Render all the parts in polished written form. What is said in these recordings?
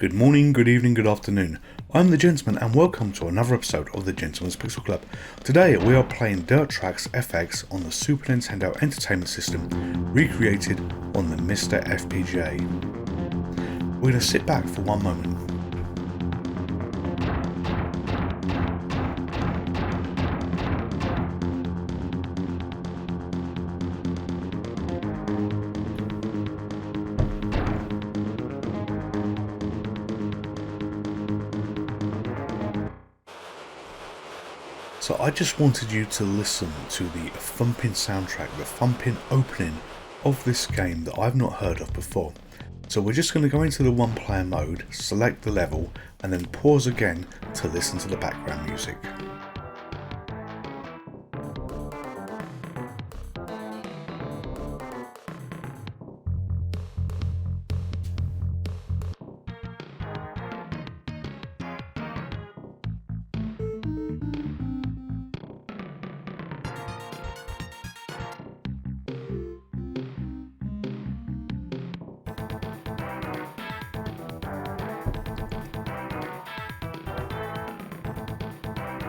Good morning, good evening, good afternoon. I'm the Gentleman and welcome to another episode of the Gentleman's Pixel Club. Today we are playing Trax FX on the Super Nintendo Entertainment System, recreated on the MiSTer FPGA. We're going to sit back for one moment. So I just wanted you to listen to the thumping soundtrack, the thumping opening of this game that I've not heard of before. So we're just going to go into the one player mode, select the level, and then pause again to listen to the background music.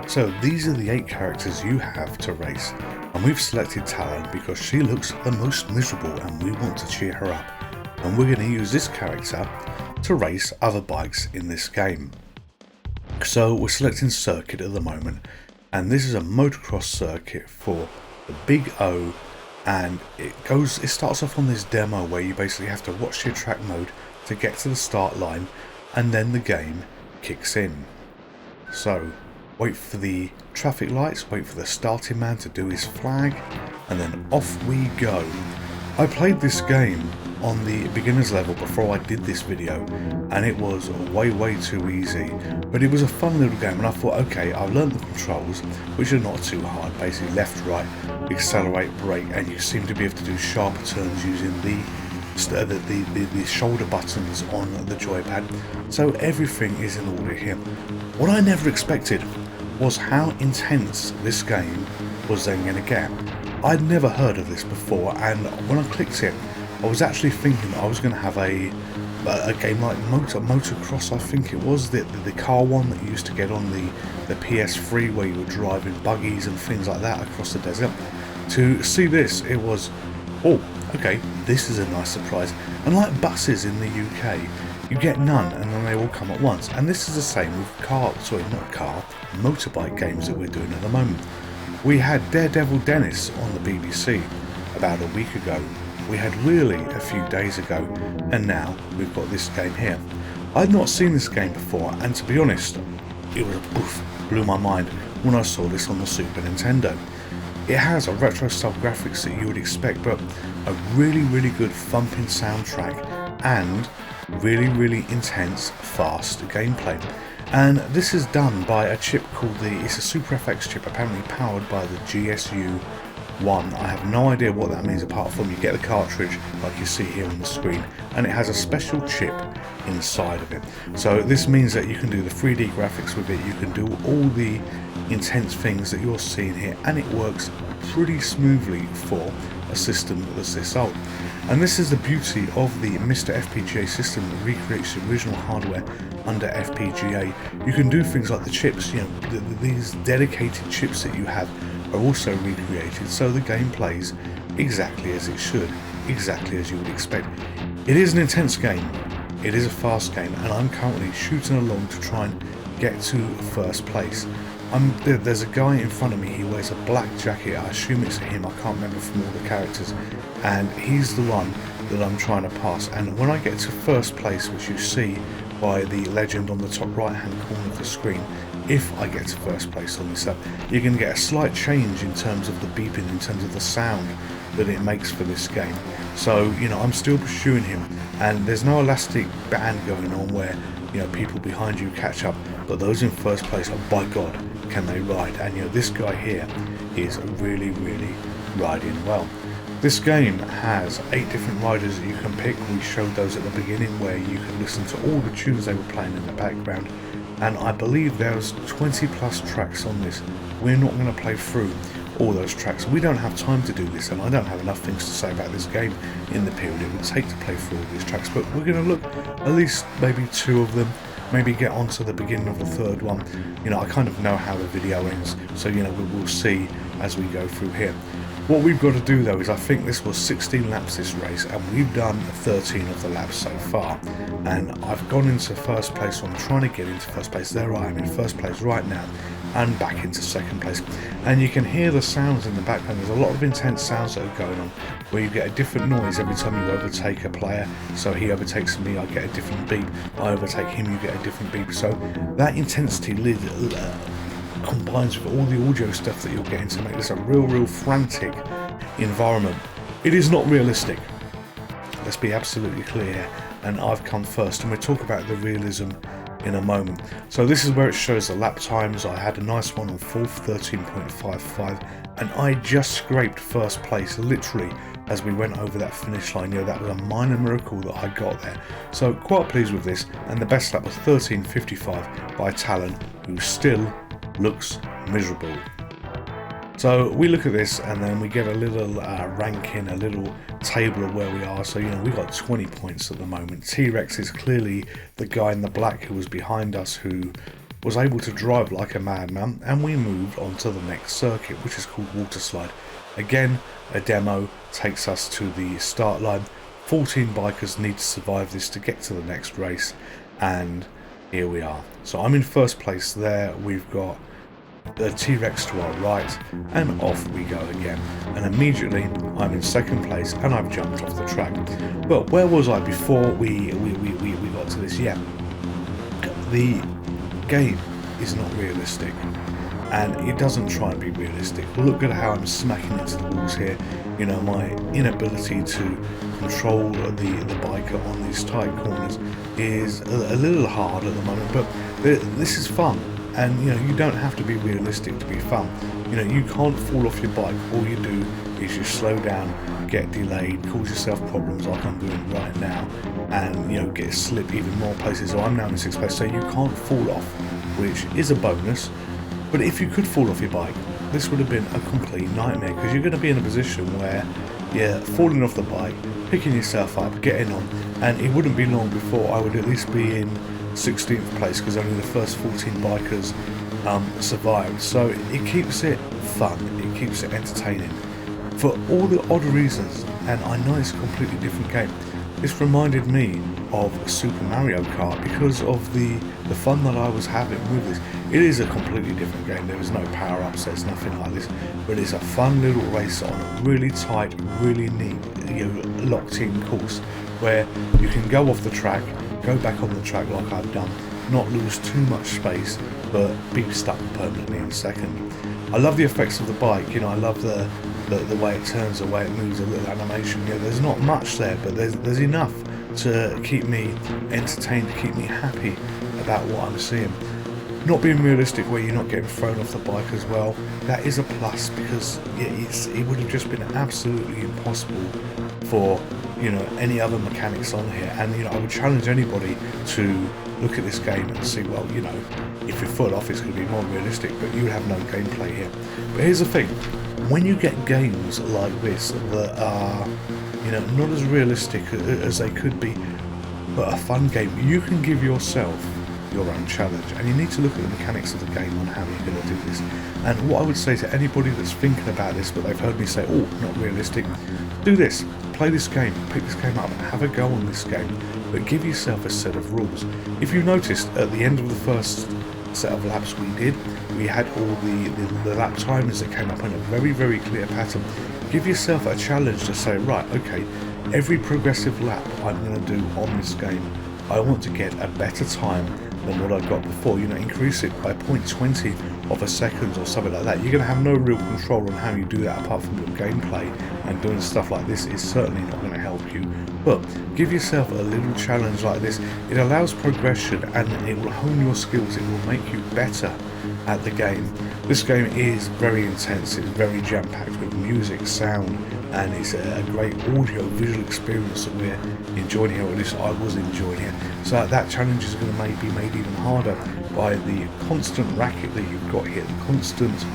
So these are the 8 characters you have to race, and we've selected Talon because she looks the most miserable and we want to cheer her up, and we're going to use this character to race other bikes in this game. So we're selecting circuit at the moment, and this is a motocross circuit for the Big O, and it starts off on this demo where you basically have to watch your track mode to get to the start line, and then the game kicks in. So wait for the traffic lights, wait for the starting man to do his flag, and then off we go. I played this game on the beginner's level before I did this video, and it was way too easy, but it was a fun little game, and I thought, okay, I've learned the controls, which are not too hard, basically left, right, accelerate, brake, and you seem to be able to do sharper turns using the shoulder buttons on the joypad, so everything is in order here. What I never expected was how intense this game was then going to get. I'd never heard of this before, and when I clicked it, I was actually thinking I was going to have a game like motocross, I think it was, the car one that you used to get on the PS3 where you were driving buggies and things like that across the desert. To see this, it was, oh, okay, this is a nice surprise. And like buses in the UK, you get none and then they all come at once. And this is the same with motorbike games that we're doing at the moment. We had Daredevil Dennis on the BBC about a week ago. We had Really a few days ago, and now we've got this game here. I'd not seen this game before, and to be honest, it was blew my mind when I saw this on the Super Nintendo. It has a retro style graphics that you would expect, but a really good thumping soundtrack and really intense, fast gameplay. And this is done by a chip called it's a Super FX chip, apparently powered by the GSU-1. I have no idea what that means apart from you get the cartridge like you see here on the screen, and it has a special chip inside of it. So this means that you can do the 3D graphics with it, you can do all the intense things that you're seeing here, and it works pretty smoothly for a system that's this old. And this is the beauty of the MiSTer FPGA system that recreates the original hardware under FPGA. You can do things like the chips, these dedicated chips that you have are also recreated, so the game plays exactly as it should, exactly as you would expect. It is an intense game, it is a fast game, and I'm currently shooting along to try and get to first place. There's a guy in front of me, he wears a black jacket, I assume it's him, I can't remember from all the characters, and he's the one that I'm trying to pass. And when I get to first place, which you see by the legend on the top right hand corner of the screen, if I get to first place on this stuff, you're going to get a slight change in terms of the beeping, in terms of the sound that it makes for this game. So, I'm still pursuing him, and there's no elastic band going on where, people behind you catch up, but those in first place, oh by God, can they ride. And this guy here is really riding well. This game has 8 different riders that you can pick. We showed those at the beginning where you can listen to all the tunes they were playing in the background, and I believe there's 20 plus tracks on this. We're not going to play through all those tracks. We don't have time to do this, and I don't have enough things to say about this game in the period it would take to play through all these tracks, but we're going to look at least maybe 2 of them, maybe get on to the beginning of the 3rd one. You know, I kind of know how the video ends, so you know, we'll see as we go through here. What we've got to do though is, I think this was 16 laps this race, and we've done 13 of the laps so far, and I've gone into first place, so I'm trying to get into first place. There I am in first place right now, and back into second place, and you can hear the sounds in the background. There's a lot of intense sounds that are going on, where you get a different noise every time you overtake a player. So he overtakes me, I get a different beep. I overtake him, you get a different beep. So that intensity combines with all the audio stuff that you're getting to make this a real frantic environment. It is not realistic, let's be absolutely clear, and I've come first, and we'll talk about the realism in a moment. So this is where it shows the lap times. I had a nice one on 4th, 13.55, and I just scraped first place literally as we went over that finish line. You know, that was a minor miracle that I got there, so quite pleased with this. And the best lap was 13.55 by Talon, who still looks miserable. So we look at this, and then we get a little ranking, a little table of where we are. So, you know, we got 20 points at the moment. T-Rex is clearly the guy in the black who was behind us, who was able to drive like a madman, and we moved on to the next circuit, which is called Waterslide. Again, a demo takes us to the start line. 14 bikers need to survive this to get to the next race, and here we are. So I'm in first place there. We've got the T-Rex to our right, and off we go again. And immediately I'm in second place, and I've jumped off the track. But where was I before we got to this? Yeah, the game is not realistic, and it doesn't try and be realistic. Look at how I'm smacking into the walls here. You know, my inability to control the biker on these tight corners is a little hard at the moment, but this is fun. And you know, you don't have to be realistic to be fun. You know, you can't fall off your bike. All you do is you slow down, get delayed, cause yourself problems like I'm doing right now, and you know, get slip even more places. So I'm now in 6th place, so you can't fall off, which is a bonus. But if you could fall off your bike, this would have been a complete nightmare, because you're going to be in a position where you're falling off the bike, picking yourself up, getting on, and it wouldn't be long before I would at least be in 16th place, because only the first 14 bikers survived. So it keeps it fun, it keeps it entertaining for all the odd reasons. And I know it's a completely different game. This reminded me of Super Mario Kart because of the fun that I was having with this. It is a completely different game. There is no power-ups, there's nothing like this, but it's a fun little race on a really tight, really neat, you know, locked-in course where you can go off the track, go back on the track like I've done, not lose too much space, but be stuck permanently in second. I love the effects of the bike. You know, I love the way it turns, the way it moves, a little animation. You know, there's not much there, but there's enough to keep me entertained, to keep me happy about what I'm seeing. Not being realistic where you're not getting thrown off the bike as well, that is a plus, because it would have just been absolutely impossible for, you know, any other mechanics on here. And you know, I would challenge anybody to look at this game and see, well, you know, if you're full off, it's going to be more realistic, but you have no gameplay here. But here's the thing, when you get games like this that are, you know, not as realistic as they could be, but a fun game, you can give yourself your own challenge, and you need to look at the mechanics of the game on how you're going to do this. And what I would say to anybody that's thinking about this, but they've heard me say, oh, not realistic, do this, play this game, pick this game up, have a go on this game, but give yourself a set of rules. If you noticed, at the end of the first set of laps we had all the lap timers that came up in a very, very clear pattern. Give yourself a challenge to say, right, okay, every progressive lap I'm going to do on this game, I want to get a better time than what I got before. You know, increase it by 0.20 of a second or something like that. You're going to have no real control on how you do that apart from your gameplay, and doing stuff like this is certainly not going to help you. But give yourself a little challenge like this. It allows progression, and it will hone your skills. It will make you better at the game. This game is very intense. It's very jam-packed with music, sound, and it's a great audio-visual experience that we're enjoying here, or at least I was enjoying it. So that challenge is going to be made even harder by the constant racket that you've got here, the constant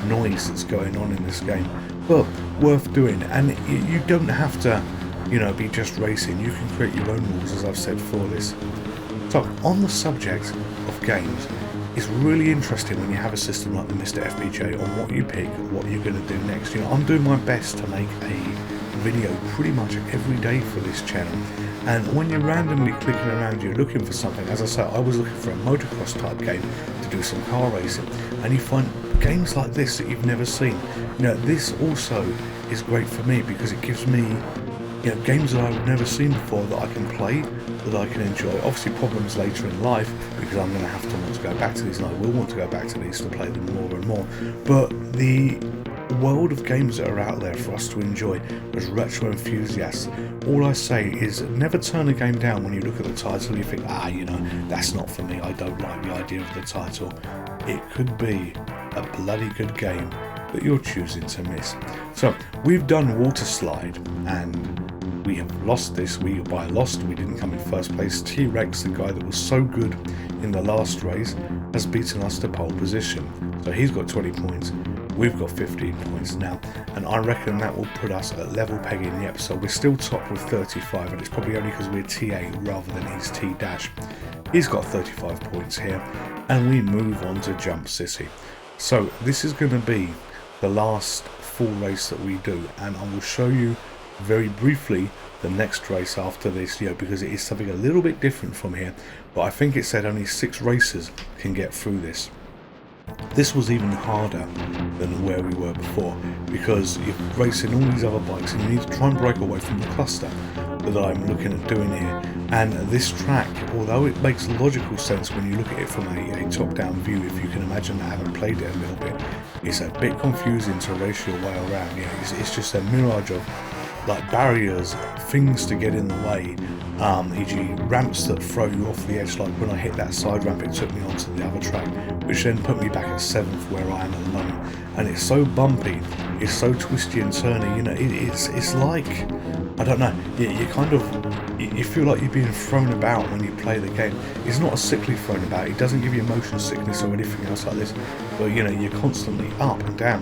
noise that's going on in this game, but worth doing. And you don't have to, you know, be just racing. You can create your own rules, as I've said for this. So on the subject of games, it's really interesting when you have a system like the MiSTer FPGA on what you pick, what you're going to do next. You know, I'm doing my best to make a video pretty much every day for this channel, and when you're randomly clicking around, you're looking for something. As I say, I was looking for a motocross type game to do some car racing, and you find games like this that you've never seen. You know, this also is great for me because it gives me, you know, games that I've never seen before that I can play, that I can enjoy. Obviously problems later in life, because I'm going to have to want to go back to these, and I will want to go back to these to play them more and more. But the world of games that are out there for us to enjoy as retro enthusiasts, all I say is never turn a game down when you look at the title and you think, you know, that's not for me, I don't like the idea of the title. It could be a bloody good game that you're choosing to miss. So we've done waterslide, and we have lost this. We didn't come in first place. T-Rex, the guy that was so good in the last race, has beaten us to pole position. So he's got 20 points. We've got 15 points now, and I reckon that will put us at level peg in the episode. We're still top with 35, and it's probably only because we're TA rather than he's T-dash. He's got 35 points here, and we move on to Jump City. So this is going to be the last full race that we do, and I will show you very briefly the next race after this, you know, because it is something a little bit different from here, but I think it said only 6 racers can get through this. This was even harder than where we were before, because you're racing all these other bikes and you need to try and break away from the cluster that I'm looking at doing here. And this track, although it makes logical sense when you look at it from a top-down view, if you can imagine that, having played it a little bit, it's a bit confusing to race your way around. Yeah, it's just a mirage of like barriers, things to get in the way, e.g. ramps that throw you off the edge. Like when I hit that side ramp, it took me onto the other track, which then put me back at 7th where I am at the moment. And it's so bumpy, it's so twisty and turny, you know, it's like, I don't know, you kind of, you feel like you're being thrown about when you play the game. It's not a sickly thrown about, it doesn't give you motion sickness or anything else like this, but you know, you're constantly up and down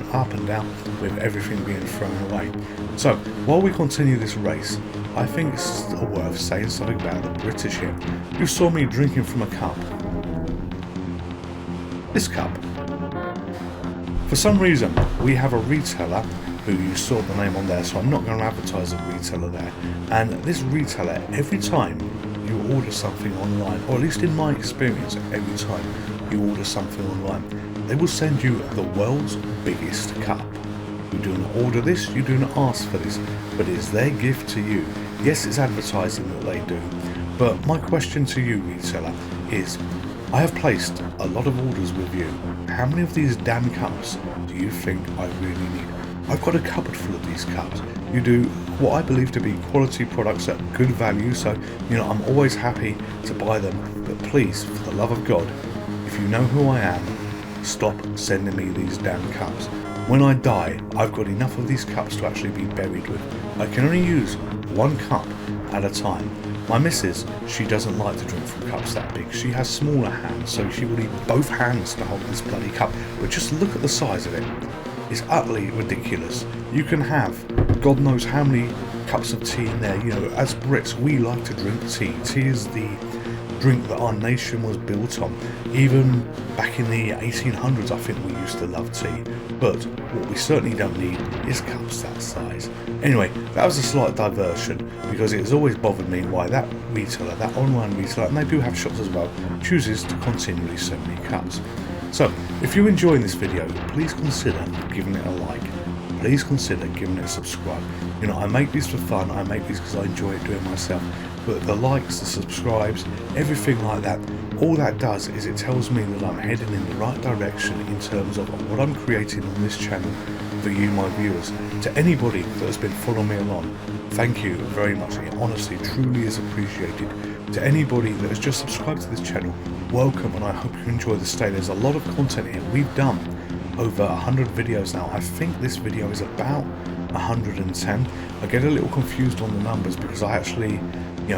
with everything being thrown away. So while we continue this race, I think it's worth saying something about the British here. You saw me drinking from a cup. This cup. For some reason, we have a retailer who you saw the name on there, so I'm not going to advertise a retailer there. And this retailer, every time you order something online, or at least in my experience, every time you order something online, they will send you the world's biggest cup. You do not order this, you do not ask for this, but it's their gift to you. Yes, it's advertising that they do, but my question to you, retailer, is I have placed a lot of orders with you. How many of these damn cups do you think I really need? I've got a cupboard full of these cups. You do what I believe to be quality products at good value, so you know I'm always happy to buy them, but please, for the love of God, if you know who I am, stop sending me these damn cups. When I die, I've got enough of these cups to actually be buried with. I can only use one cup at a time. My missus, she doesn't like to drink from cups that big. She has smaller hands, so she will need both hands to hold this bloody cup. But just look at the size of it. It's utterly ridiculous. You can have God knows how many cups of tea in there. You know, as Brits, we like to drink tea. Tea is the drink that our nation was built on. Even back in the 1800s, I think we used to love tea. But what we certainly don't need is cups that size. Anyway, that was a slight diversion, because it has always bothered me why that retailer, that online retailer, and they do have shops as well, chooses to continually send me cups. So, if you're enjoying this video, please consider giving it a like. Please consider giving it a subscribe. You know, I make these for fun, I make these because I enjoy it doing myself. But the likes, the subscribes, everything like that, all that does is it tells me that I'm heading in the right direction in terms of what I'm creating on this channel for you, my viewers. To anybody that has been following me along, thank you very much. It honestly, truly is appreciated. To anybody that has just subscribed to this channel, welcome, and I hope you enjoy the stay. There's a lot of content here. We've done over 100 videos now. I think this video is about 110. I get a little confused on the numbers because I actually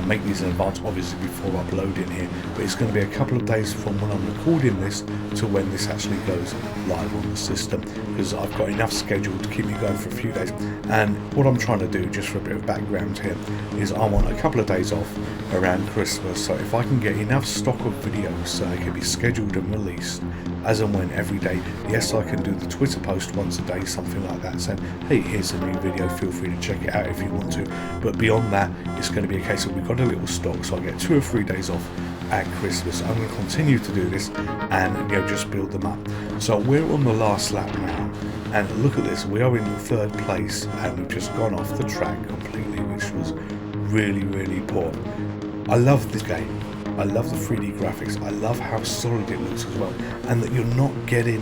make these in advance, obviously, before uploading here, but it's going to be a couple of days from when I'm recording this to when this actually goes live on the system, because I've got enough schedule to keep me going for a few days. And what I'm trying to do, just for a bit of background here, is I want a couple of days off around Christmas, so if I can get enough stock of videos so they can be scheduled and released as and when every day. Yes, I can do the Twitter post once a day, something like that, saying, hey, here's a new video, feel free to check it out if you want to. But beyond that, it's going to be a case of we've got a little stock, so I get 2 or 3 days off at Christmas. I'm going to continue to do this and just build them up. So we're on the last lap now, and look at this, we are in 3rd place, and we've just gone off the track completely, which was really poor. I love this game. I love the 3D graphics. I love how solid it looks as well, and that you're not getting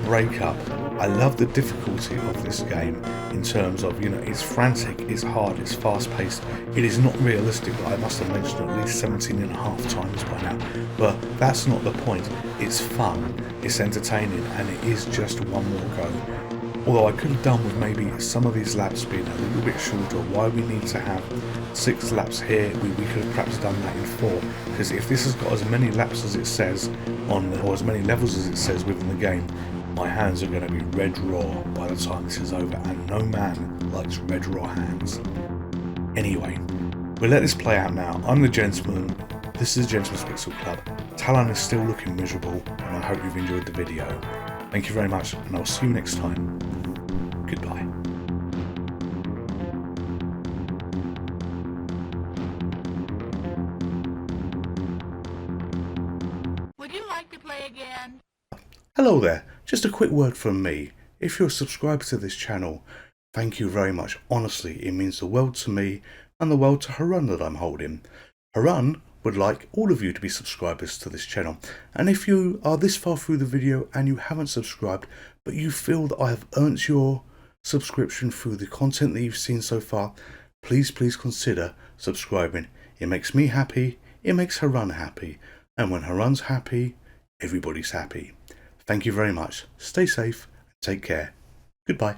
breakup. I love the difficulty of this game in terms of, it's frantic, it's hard, it's fast paced. It is not realistic, I must have mentioned at least 17.5 times by now, but that's not the point. It's fun, it's entertaining, and it is just one more go. Although I could have done with maybe some of these laps being a little bit shorter. Why we need to have 6 laps here, we could have perhaps done that in 4, because if this has got as many laps as it says on, or as many levels as it says within the game, my hands are going to be red raw by the time this is over, and no man likes red raw hands. Anyway, we'll let this play out now. I'm the Gentleman, this is the Gentleman's Pixel Club. Talon is still looking miserable, and I hope you've enjoyed the video. Thank you very much, and I'll see you next time. Goodbye. Would you like to play again? Hello there, just a quick word from me. If you're subscribed to this channel, thank you very much. Honestly, it means the world to me and the world to Harun that I'm holding. Harun would like all of you to be subscribers to this channel, and if you are this far through the video and you haven't subscribed, but you feel that I have earned your subscription through the content that you've seen so far, please consider subscribing. It makes me happy, it makes Harun happy, and when Harun's happy, everybody's happy. Thank you very much. Stay safe and take care. Goodbye.